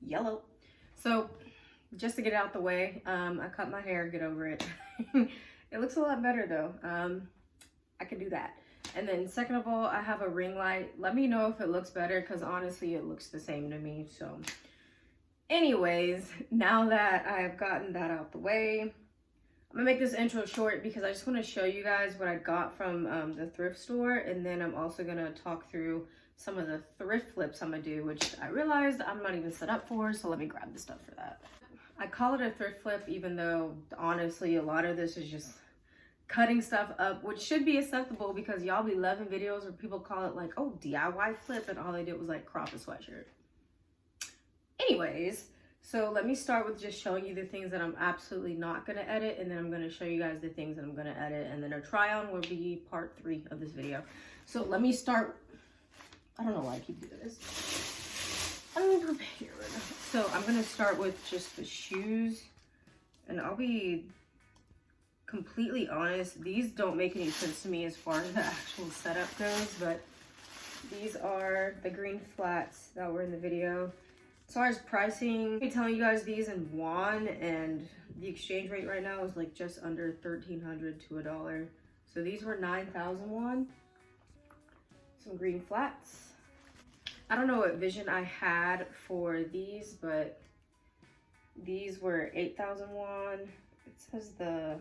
yellow. So just to get it out the way, I cut my hair, get over it. It looks a lot better though. I can do that. And then second of all, I have a ring light. Let me know if it looks better, because honestly it looks the same to me. So anyways, now that I've gotten that out the way, I'm gonna make this intro short because I just want to show you guys what I got from the thrift store, and then I'm also gonna talk through some of the thrift flips I'm gonna do, which I realized I'm not even set up for, so let me grab the stuff for that. I call it a thrift flip, even though honestly a lot of this is just cutting stuff up, which should be acceptable because y'all be loving videos where people call it like, oh, DIY flip, and all they did was like crop a sweatshirt. Anyways, so let me start with just showing you the things that I'm absolutely not going to edit, and then I'm going to show you guys the things that I'm going to edit, and then a try on will be part 3 of this video. So let me start. I don't know why I keep doing this. I'm prepared. So I'm going to start with just the shoes, and I'll be completely honest, these don't make any sense to me as far as the actual setup goes, but these are the green flats that were in the video. As far as pricing, I'm telling you guys these in won, and the exchange rate right now is like just under 1,300 to $1. So these were 9,000 won. Some green flats. I don't know what vision I had for these, but these were 8,000 won. It says the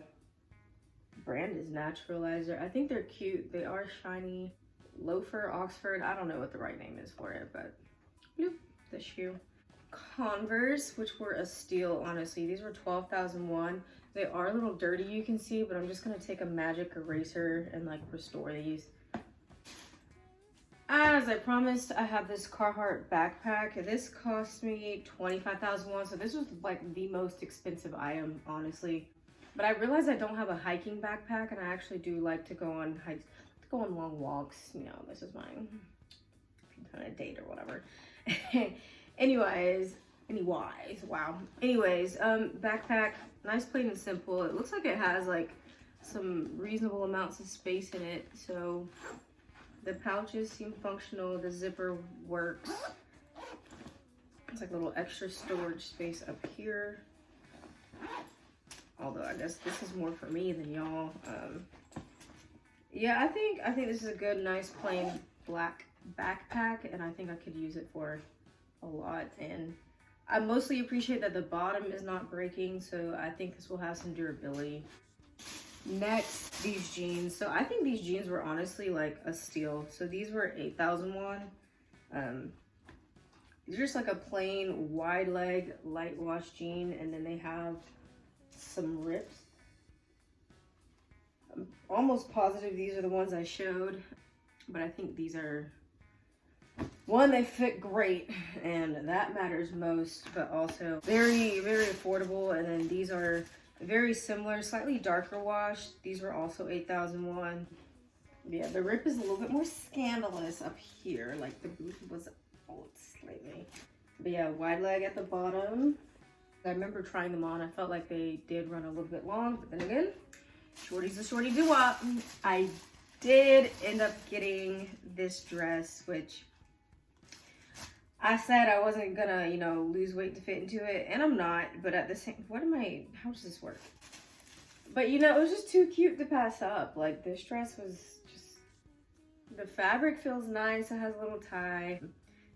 brand is Naturalizer. I think they're cute. They are shiny. Loafer, Oxford. I don't know what the right name is for it, but bloop, the shoe. Converse, which were a steal, honestly. These were 12,000 won. They are a little dirty, you can see, but I'm just gonna take a magic eraser and like restore these. As I promised, I have this Carhartt backpack. This cost me 25,000 won, so this was like the most expensive item, honestly. But I realized I don't have a hiking backpack, and I actually do like to go on hikes, to go on long walks. You know, this is mine. Kind of date or whatever. Anyways, wow. Anyways, backpack, nice, plain and simple. It looks like it has like some reasonable amounts of space in it. So the pouches seem functional. The zipper works. It's like a little extra storage space up here. Although I guess this is more for me than y'all. Yeah, I think this is a good, nice, plain black backpack, and I think I could use it for a lot. And I mostly appreciate that the bottom is not breaking, so I think this will have some durability. Next, these jeans. So I think these jeans were honestly like a steal. So these were 8,000 won. These are just like a plain wide leg light wash jean, and then they have some rips. I'm almost positive these are the ones I showed, but I think these are, one, they fit great, and that matters most, but also very, very affordable. And then these are very similar, slightly darker wash. These were also 8,000 won. Yeah, the rip is a little bit more scandalous up here, like the boot was out slightly. But yeah, wide leg at the bottom. I remember trying them on. I felt like they did run a little bit long, but then again, shorty's a shorty do-wop. I did end up getting this dress, which I said I wasn't gonna, you know, lose weight to fit into it, and I'm not, but at the same, how does this work? But you know, it was just too cute to pass up. Like, this dress was just, the fabric feels nice, it has a little tie.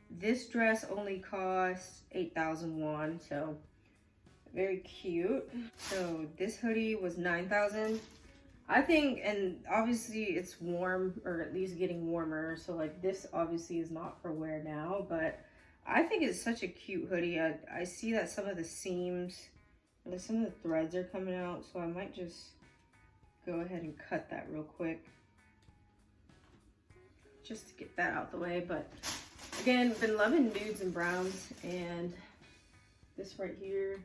This dress only cost 8,000 won, so very cute. So this hoodie was 9,000. I think, and obviously it's warm, or at least getting warmer, so like this obviously is not for wear now, but I think it's such a cute hoodie. I see that some of the seams, like some of the threads are coming out, so I might just go ahead and cut that real quick just to get that out the way. But again, been loving nudes and browns, and this right here,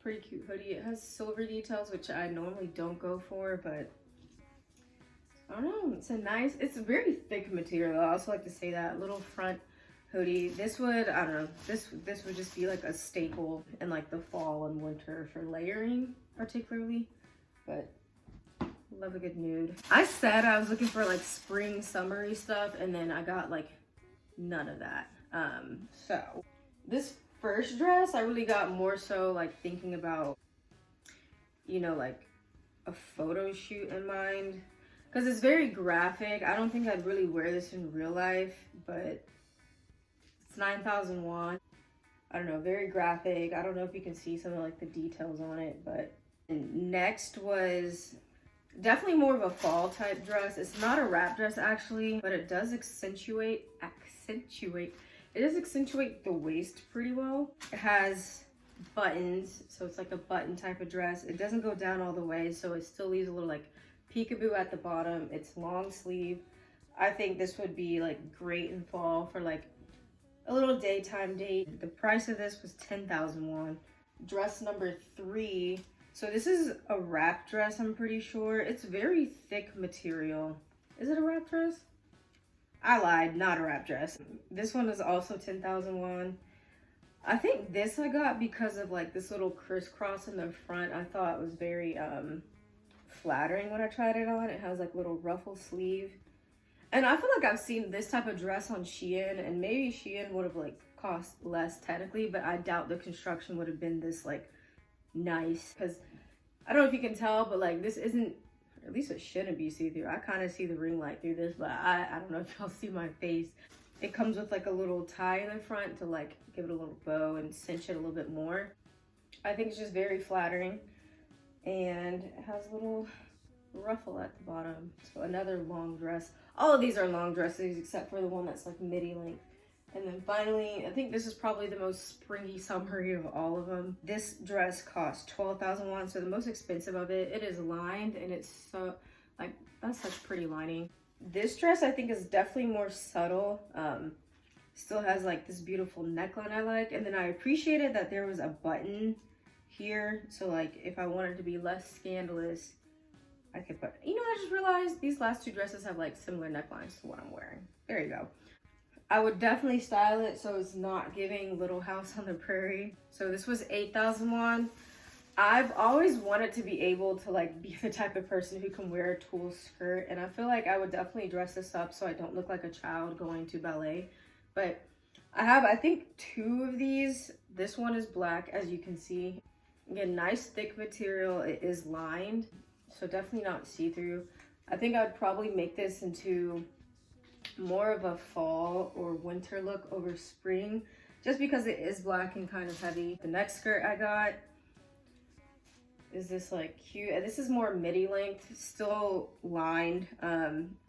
pretty cute hoodie. It has silver details, which I normally don't go for, but I don't know, it's a nice, it's a very thick material. I also like to say that. Little front hoodie. This would, I don't know, this would just be like a staple in like the fall and winter for layering particularly, but love a good nude. I said I was looking for like spring summery stuff, and then I got like none of that. So this first dress, I really got more so like thinking about, you know, like a photo shoot in mind. Because it's very graphic. I don't think I'd really wear this in real life, but it's 9,000 won. I don't know, very graphic. I don't know if you can see some of like the details on it, but next was definitely more of a fall type dress. It's not a wrap dress actually, but it does accentuate the waist pretty well. It has buttons, so it's like a button type of dress. It doesn't go down all the way, so it still leaves a little like peekaboo at the bottom. It's long sleeve. I think this would be like great in fall for like a little daytime date. The price of this was 10,000 won. Dress number 3. So this is a wrap dress, I'm pretty sure. It's very thick material. Is it a wrap dress? I lied, not a wrap dress. This one is also 10,000 won. I think this I got because of like this little crisscross in the front. I thought it was very flattering when I tried it on. It has like little ruffle sleeve. And I feel like I've seen this type of dress on Shein, and maybe Shein would have like cost less technically, but I doubt the construction would have been this like nice. Because I don't know if you can tell, but like this isn't, at least it shouldn't be see-through. I kind of see the ring light through this, but I don't know if y'all see my face. It comes with like a little tie in the front to like give it a little bow and cinch it a little bit more. I think it's just very flattering, and it has a little ruffle at the bottom. So another long dress. All of these are long dresses except for the one that's like midi length. And then finally, I think this is probably the most springy summery of all of them. This dress cost 12,000 won, so the most expensive of it. It is lined, and it's so like, that's such pretty lining. This dress I think is definitely more subtle. Still has like this beautiful neckline I like, and then I appreciated that there was a button here, so like if I wanted to be less scandalous, I could put, you know, I just realized these last 2 dresses have like similar necklines to what I'm wearing. There you go. I would definitely style it so it's not giving Little House on the Prairie. So this was 8,000 won. I've always wanted to be able to like be the type of person who can wear a tulle skirt, and I feel like I would definitely dress this up so I don't look like a child going to ballet. But I have, I think, 2 of these. This one is black, as you can see. Again, nice thick material. It is lined, so definitely not see-through. I think I'd probably make this into more of a fall or winter look over spring, just because it is black and kind of heavy. The next skirt I got is this like cute, this is more midi length, still lined,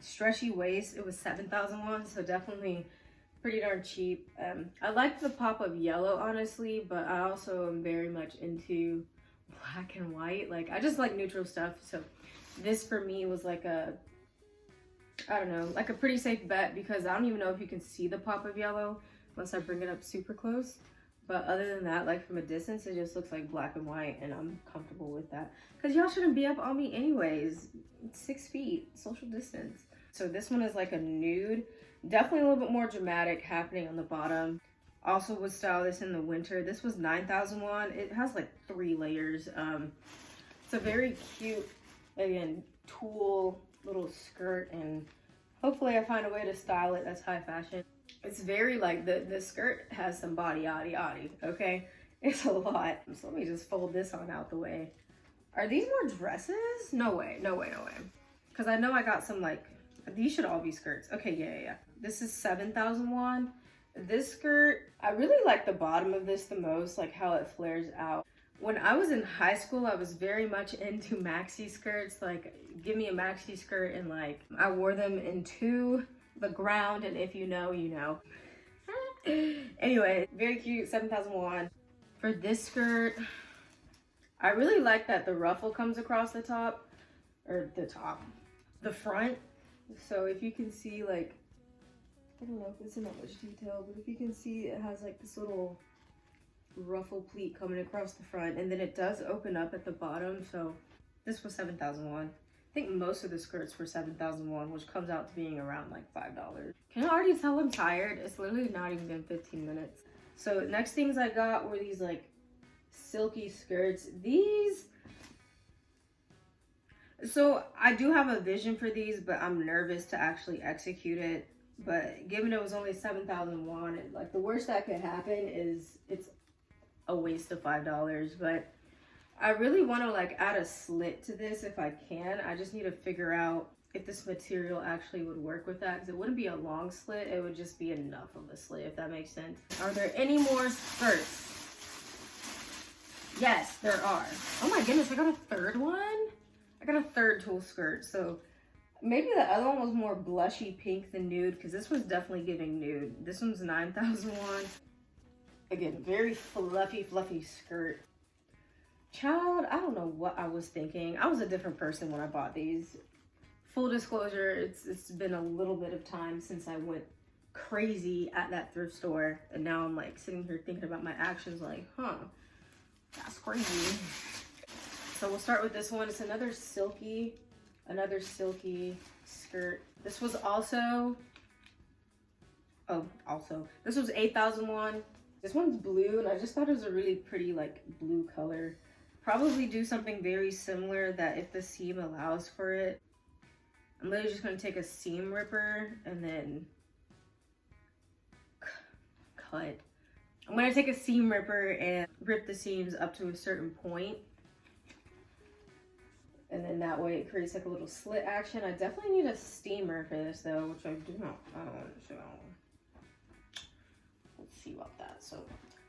stretchy waist. It was 7,000 won, so definitely pretty darn cheap. I like the pop of yellow, honestly, but I also am very much into black and white. Like, I just like neutral stuff, so this for me was like a, I don't know, like a pretty safe bet, because I don't even know if you can see the pop of yellow unless I bring it up super close. But other than that, like from a distance, it just looks like black and white, and I'm comfortable with that. Because y'all shouldn't be up on me anyways. It's 6 feet, social distance. So this one is like a nude. Definitely a little bit more dramatic happening on the bottom. Also would style this in the winter. This was 9,000 won. It has like 3 layers. It's a very cute, again, tulle little skirt, and hopefully I find a way to style it that's high fashion. It's very like, the skirt has some body yaddy, okay? It's a lot. So let me just fold this on out the way. Are these more dresses? No way. Because I know I got some like, these should all be skirts. Okay, yeah. This is 7,000 won. This skirt, I really like the bottom of this the most, like how it flares out. When I was in high school, I was very much into maxi skirts. Like, give me a maxi skirt, and like, I wore them into the ground, and if you know, you know. Anyway, very cute, 7,000 won. For this skirt, I really like that the ruffle comes across the top, or the front. So if you can see, like, I don't know if it's in that much detail, but if you can see, it has like this little ruffle pleat coming across the front, and then it does open up at the bottom. So this was 7,000 won. I think most of the skirts were 7,000 won, which comes out to being around like $5. Can you already tell I'm tired? It's literally not even been 15 minutes. So next things I got were these like silky skirts. These, so I do have a vision for these, but I'm nervous to actually execute it. But given it was only 7,000 won, like the worst that could happen is it's waste of $5, but I really want to like add a slit to this if I can. I just need to figure out if this material actually would work with that, because it wouldn't be a long slit, it would just be enough of a slit, if that makes sense. Are there any more skirts? Yes, there are. Oh my goodness, I got a third one? I got a third tulle skirt, so maybe the other one was more blushy pink than nude, because this one's definitely giving nude. This one's 9,001. Again, very fluffy skirt. Child, I don't know what I was thinking. I was a different person when I bought these. Full disclosure, it's been a little bit of time since I went crazy at that thrift store, and now I'm like sitting here thinking about my actions like, huh, that's crazy. So we'll start with this one. It's another silky skirt. This was also, this was 8,001. This one's blue, and I just thought it was a really pretty like blue color. Probably do something very similar, that if the seam allows for it, I'm literally just going to take a seam ripper and then cut. I'm going to take a seam ripper and rip the seams up to a certain point. And then that way it creates like a little slit action. I definitely need a steamer for this though, which I do not own. So let's see about that. So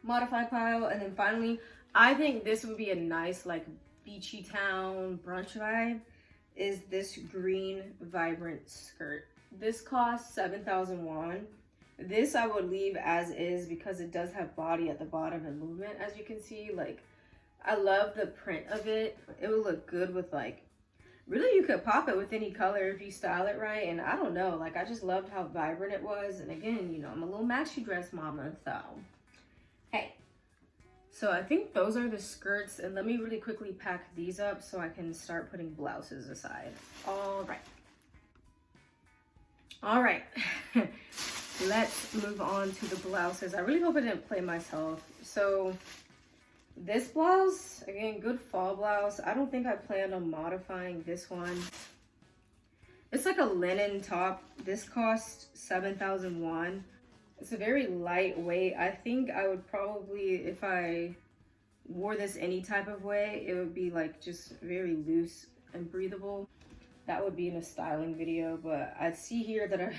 modify pile. And then finally, I think this would be a nice like beachy town brunch vibe, is this green vibrant skirt. This costs 7,001. This I would leave as is because it does have body at the bottom and movement, as you can see. Like, I love the print of it. It would look good with like, really you could pop it with any color if you style it right. And I don't know, like I just loved how vibrant it was. And again, you know, I'm a little maxi dress mama, so hey. So I think those are the skirts, and let me really quickly pack these up so I can start putting blouses aside. All right. Let's move on to the blouses. I really hope I didn't play myself. So this blouse, again, good fall blouse. I don't think I planned on modifying this one. It's like a linen top. This cost 7,001. It's a very lightweight. I think I would probably, if I wore this any type of way, it would be like just very loose and breathable. That would be in a styling video, but I see here that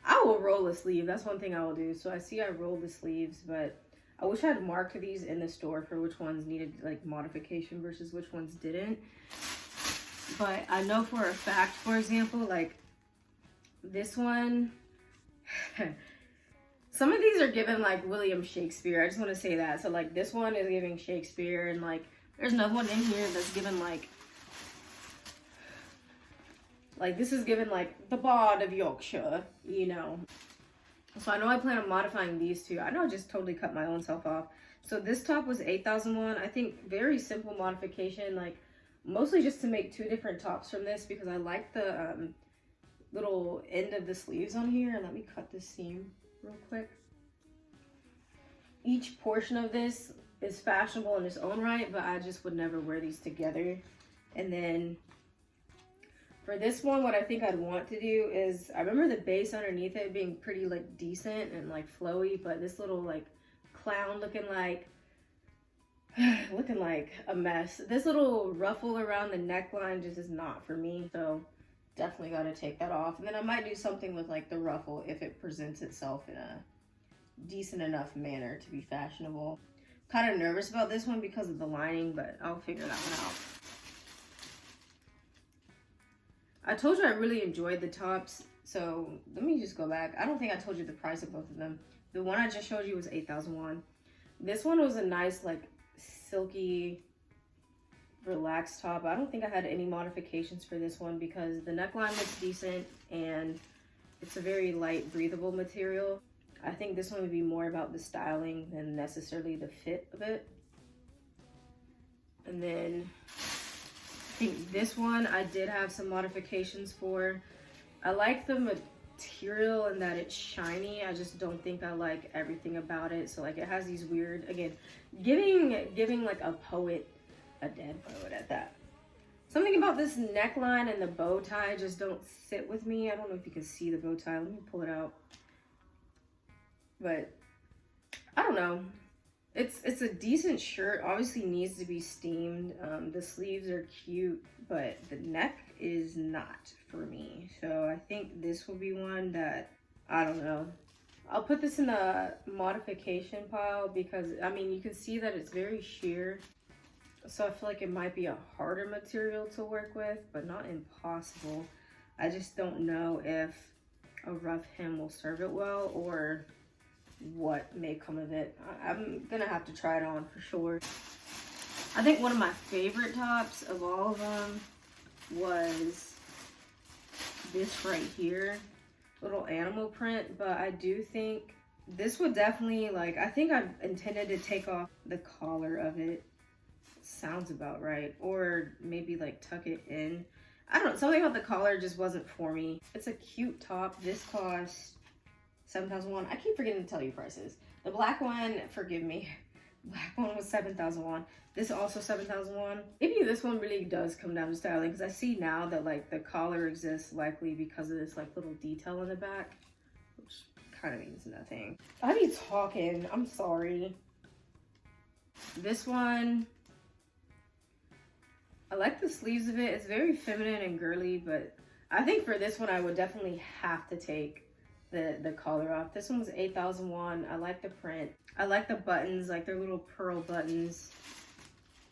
I will roll a sleeve. That's one thing I will do. So I see I rolled the sleeves, but I wish I had marked these in the store for which ones needed like modification versus which ones didn't. But I know for a fact, for example, like this one, some of these are given like William Shakespeare. I just want to say that. So like this one is giving Shakespeare, and like there's another one in here that's given like this is given like the Bard of Yorkshire, you know. So I know I plan on modifying these two. I know I just totally cut my own self off. So this top was 8,001. I think very simple modification, like mostly just to make two different tops from this, because I like the little end of the sleeves on here. And let me cut this seam real quick. Each portion of this is fashionable in its own right, but I just would never wear these together. And then for this one, what I think I'd want to do is, I remember the base underneath it being pretty like decent and like flowy, but this little like clown looking like a mess. This little ruffle around the neckline just is not for me, so definitely got to take that off. And then I might do something with like the ruffle if it presents itself in a decent enough manner to be fashionable. Kind of nervous about this one because of the lining, but I'll figure that one out. I told you I really enjoyed the tops, so let me just go back. I don't think I told you the price of both of them. The one I just showed you was 8,001. This one was a nice like silky relaxed top. I don't think I had any modifications for this one because the neckline looks decent and it's a very light breathable material. I think this one would be more about the styling than necessarily the fit of it. And then I think this one I did have some modifications for. I like the material and that it's shiny. I just don't think I like everything about it. So like it has these weird, again, giving like a poet, a dead poet at that. Something about this neckline and the bow tie just don't sit with me. I don't know if you can see the bow tie. Let me pull it out. But I don't know. It's a decent shirt. Obviously needs to be steamed. The sleeves are cute, but the neck is not for me. So I think this will be one that, I don't know. I'll put this in the modification pile because, I mean, you can see that it's very sheer. So I feel like it might be a harder material to work with, but not impossible. I just don't know if a rough hem will serve it well or what may come of it. I'm gonna have to try it on for sure. I think one of my favorite tops of all of them was this right here, little animal print, but I do think this would definitely, like, I think I intended to take off the collar of it. Sounds about right. Or maybe like tuck it in. I don't know, something about the collar just wasn't for me. It's a cute top. This cost 7,001. I keep forgetting to tell you prices. The black one, forgive me, black one was 7,001. This also 7,001. Maybe this one really does come down to styling because I see now that like the collar exists likely because of this like little detail in the back, which kind of means nothing. I be talking, I'm sorry. This one, I like the sleeves of it. It's very feminine and girly, but I think for this one I would definitely have to take the collar off. This one was 8,001. I like the print. I like the buttons, like they're little pearl buttons.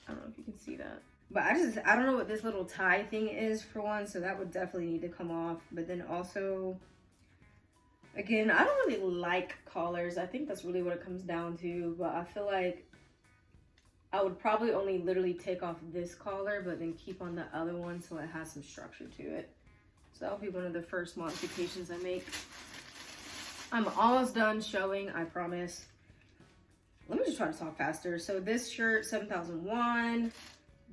I don't know if you can see that. But I don't know what this little tie thing is for one, so that would definitely need to come off. But then also, again, I don't really like collars. I think that's really what it comes down to, but I feel like I would probably only literally take off this collar, but then keep on the other one so it has some structure to it. So that'll be one of the first modifications I make. I'm almost done showing, I promise. Let me just try to talk faster. So this shirt, 7,001.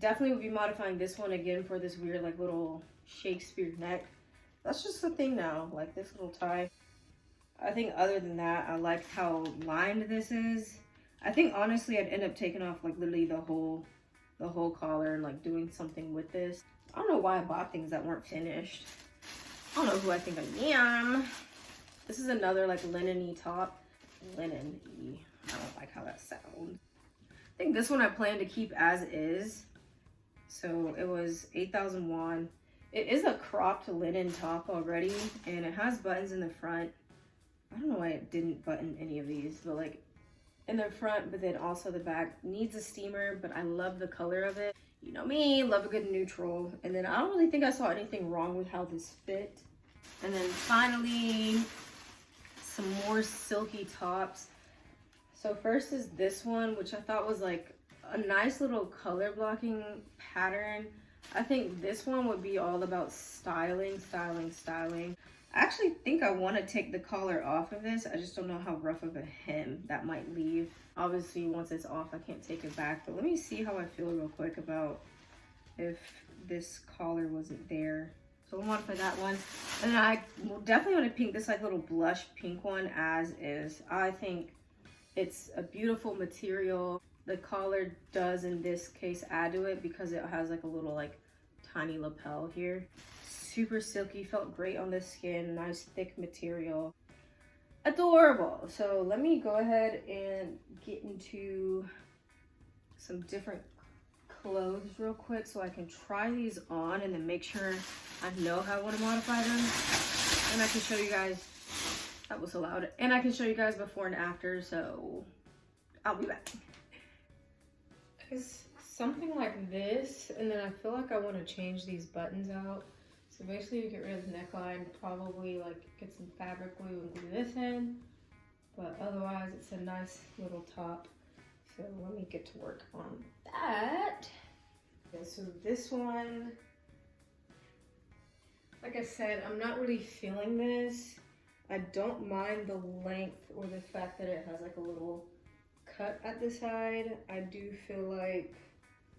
Definitely would be modifying this one again for this weird like little Shakespeare neck. That's just the thing now, like this little tie. I think other than that, I like how lined this is. I think honestly I'd end up taking off like literally the whole collar and like doing something with this. I don't know why I bought things that weren't finished. I don't know who I think I am. This is another like linen-y top. Linen-y. I don't like how that sounds. I think this one I plan to keep as is. So it was 8,001. It is a cropped linen top already, and it has buttons in the front. I don't know why it didn't button any of these, but like in the front, but then also the back needs a steamer, but I love the color of it. You know me, love a good neutral. And then I don't really think I saw anything wrong with how this fit. And then finally, some more silky tops. So first is this one, which I thought was like a nice little color blocking pattern. I think this one would be all about styling. I actually think I want to take the collar off of this. I just don't know how rough of a hem that might leave. Obviously, once it's off, I can't take it back. But let me see how I feel real quick about if this collar wasn't there. So we'll modify that one. And then I will definitely want to pink this like little blush pink one as is. I think it's a beautiful material. The collar does in this case add to it because it has like a little like tiny lapel here. Super silky, felt great on the skin, nice thick material. Adorable. So let me go ahead and get into some different clothes real quick so I can try these on and then make sure I know how I want to modify them. And I can show you guys, that was so loud, and I can show you guys before and after, so I'll be back. It's something like this, and then I feel like I want to change these buttons out. So basically you get rid of the neckline, probably like get some fabric glue and glue this in, but otherwise it's a nice little top. So let me get to work on that. Okay, so this one, like I said, I'm not really feeling this. I don't mind the length or the fact that it has like a little cut at the side. I do feel like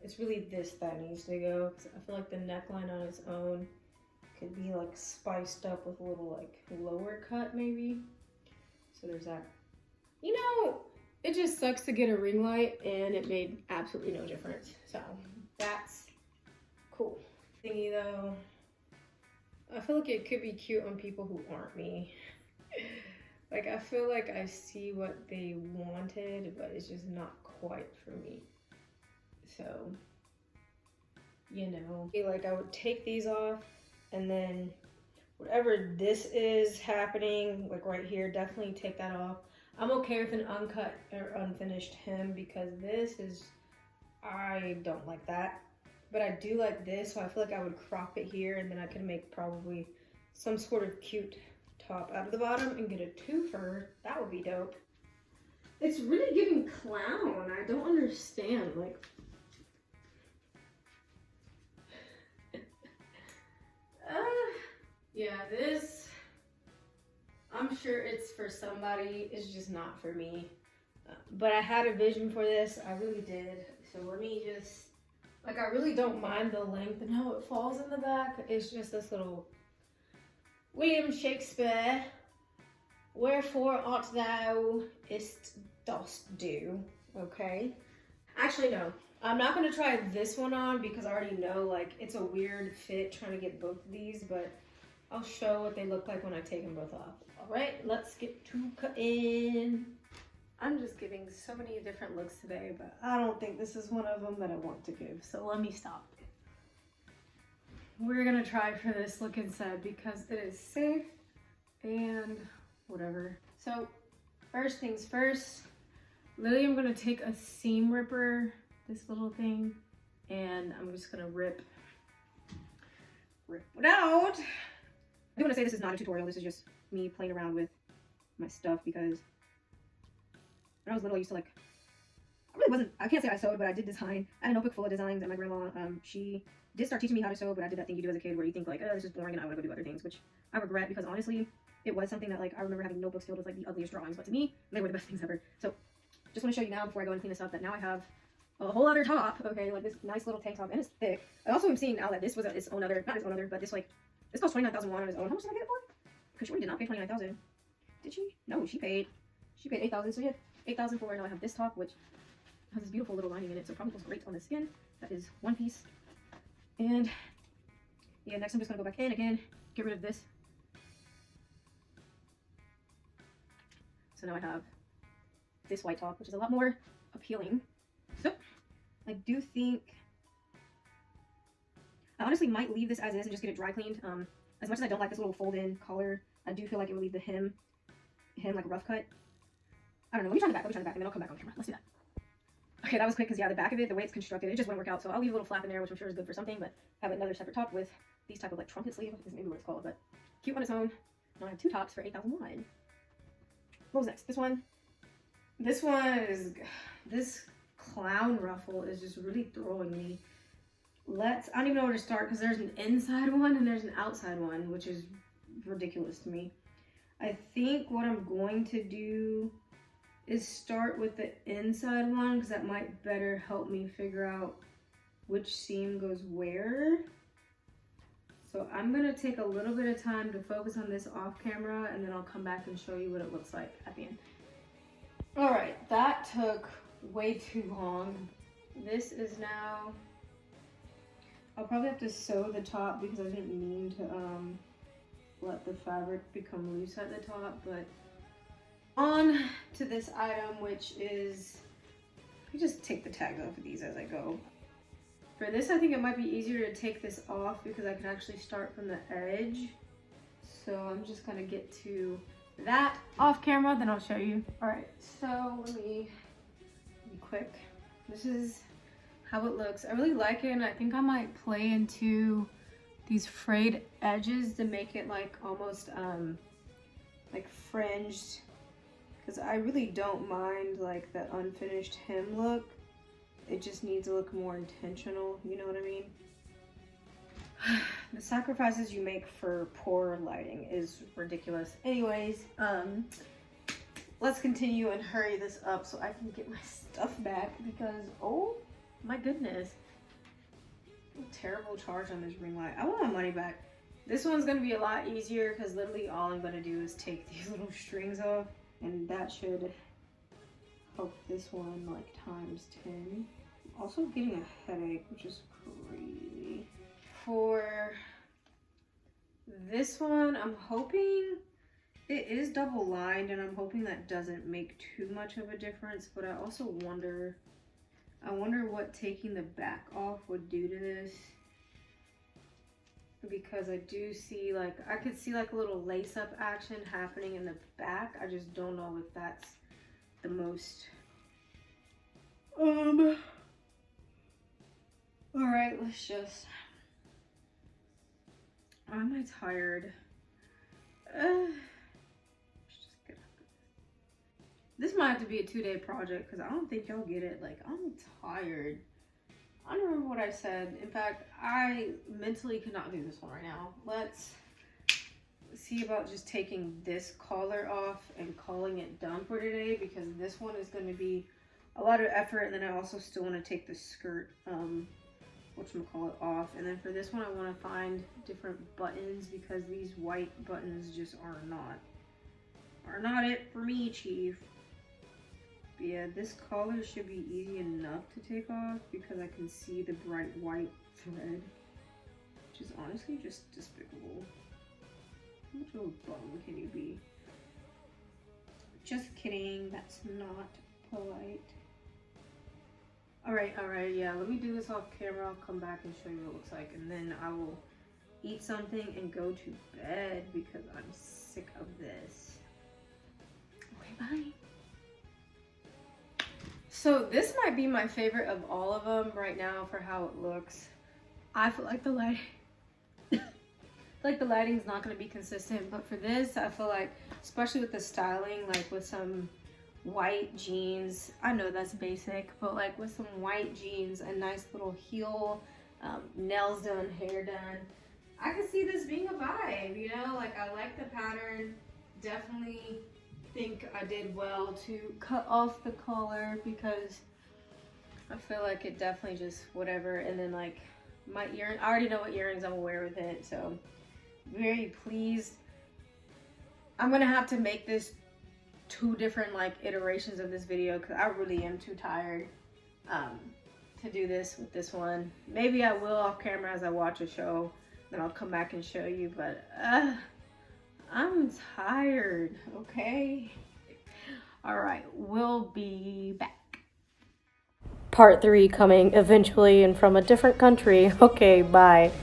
it's really this that needs to go. I feel like the neckline on its own could be like spiced up with a little like lower cut maybe. So there's that. You know, it just sucks to get a ring light and it made absolutely no difference. So that's cool. Thingy though, I feel like it could be cute on people who aren't me. Like, I feel like I see what they wanted, but it's just not quite for me. So, you know, like I would take these off, and then whatever this is happening, like right here, definitely take that off. I'm okay with an uncut or unfinished hem because this is, I don't like that. But I do like this, so I feel like I would crop it here, and then I could make probably some sort of cute top out of the bottom and get a twofer. That would be dope. It's really giving clown. I don't understand. Like, yeah, this, I'm sure it's for somebody. It's just not for me. But I had a vision for this. I really did. So let me just, like, I really don't mind the length and how it falls in the back. It's just this little William Shakespeare. Wherefore art thou ist dost do, okay? Actually, no. I'm not going to try this one on because I already know, like, it's a weird fit trying to get both of these, but I'll show what they look like when I take them both off. All right, let's get to cutting. I'm just giving so many different looks today, but I don't think this is one of them that I want to give, so let me stop. We're going to try for this look instead because it is safe and whatever. So first things first, literally I'm gonna take a seam ripper, this little thing, and I'm just gonna rip it out. I do want to say this is not a tutorial. This is just me playing around with my stuff because when I was little I used to, like, I can't say I sewed, but I did design. I had a notebook full of designs, and my grandma, she did start teaching me how to sew, but I did that thing you do as a kid where you think like, oh, this is boring and I want to go do other things, which I regret because honestly it was something that, like, I remember having notebooks filled with, like, the ugliest drawings, but to me, they were the best things ever. So, just want to show you now, before I go and clean this up, that now I have a whole other top, okay, like this nice little tank top, and it's thick. I also am seeing now that this was its own other, not its own other, but this, like, this cost 29,001 on its own. How much did I get it for? Because Shorty did not pay 29,000. Did she? No, she paid 8,000, so yeah, 8,000 for it. Now I have this top, which has this beautiful little lining in it, so it probably feels great on the skin. That is one piece. And, yeah, next I'm just going to go back in again, get rid of this. So now I have this white top, which is a lot more appealing. So I do think I honestly might leave this as is and just get it dry cleaned. As much as I don't like this little fold-in collar, I do feel like it would leave the hem like a rough cut. I don't know. Let me try the back, and then I'll come back on camera. Let's do that. Okay, that was quick because, yeah, the back of it, the way it's constructed, it just won't work out. So I'll leave a little flap in there, which I'm sure is good for something, but have another separate top with these type of, like, trumpet sleeve. This is maybe what it's called, but cute on its own. Now I have two tops for 8,001. What was next? This one is, this clown ruffle is just really throwing me. I don't even know where to start because there's an inside one and there's an outside one, which is ridiculous to me. I think what I'm going to do is start with the inside one because that might better help me figure out which seam goes where. So I'm going to take a little bit of time to focus on this off camera, and then I'll come back and show you what it looks like at the end. All right, that took way too long. This is now, I'll probably have to sew the top because I didn't mean to let the fabric become loose at the top, but on to this item, which is, I just take the tags off of these as I go. For this, I think it might be easier to take this off because I can actually start from the edge. So I'm just gonna get to that off camera, then I'll show you. All right, so let me be quick. This is how it looks. I really like it, and I think I might play into these frayed edges to make it like almost like fringed, because I really don't mind like the unfinished hem look. It just needs to look more intentional, you know what I mean? The sacrifices you make for poor lighting is ridiculous. Anyways, let's continue and hurry this up so I can get my stuff back because, oh my goodness, terrible charge on this ring light. I want my money back. This one's gonna be a lot easier because literally all I'm gonna do is take these little strings off, and that should help this one like times 10. Also getting a headache, which is crazy. For this one, I'm hoping It is double lined, and I'm hoping that doesn't make too much of a difference, but I also wonder, what taking the back off would do to this. Because I do see, like, I could see like a little lace up action happening in the back. I just don't know if that's the most, all right, let's just, why am I tired? This might have to be a 2-day project because I don't think y'all get it. Like, I'm tired. I don't remember what I said. In fact, I mentally cannot do this one right now. Let's see about just taking this collar off and calling it done for today, because this one is going to be a lot of effort. And then I also still want to take the skirt, whatchamacallit, off. And then for this one, I want to find different buttons, because these white buttons just are not it for me, Chief. Yeah, this collar should be easy enough to take off because I can see the bright white thread, which is honestly just despicable. How much of a bum can you be? Just kidding, that's not polite. Alright, yeah, let me do this off camera. I'll come back and show you what it looks like, and then I will eat something and go to bed because I'm sick of this. Okay, bye. So this might be my favorite of all of them right now for how it looks. I feel like the lighting's not going to be consistent, but for this, I feel like, especially with the styling, like with some white jeans, I know that's basic, but like with some white jeans, a nice little heel, nails done, hair done, I can see this being a vibe, you know? Like, I like the pattern. Definitely think I did well to cut off the collar because I feel like it definitely just whatever. And then like my earring, I already know what earrings I'm gonna wear with it, so very pleased. I'm gonna have to make this 2 different like iterations of this video because I really am too tired to do this with this one. Maybe I will off camera as I watch a show, then I'll come back and show you, but I'm tired, okay? All right, we'll be back. Part 3 coming eventually and from a different country. Okay, bye.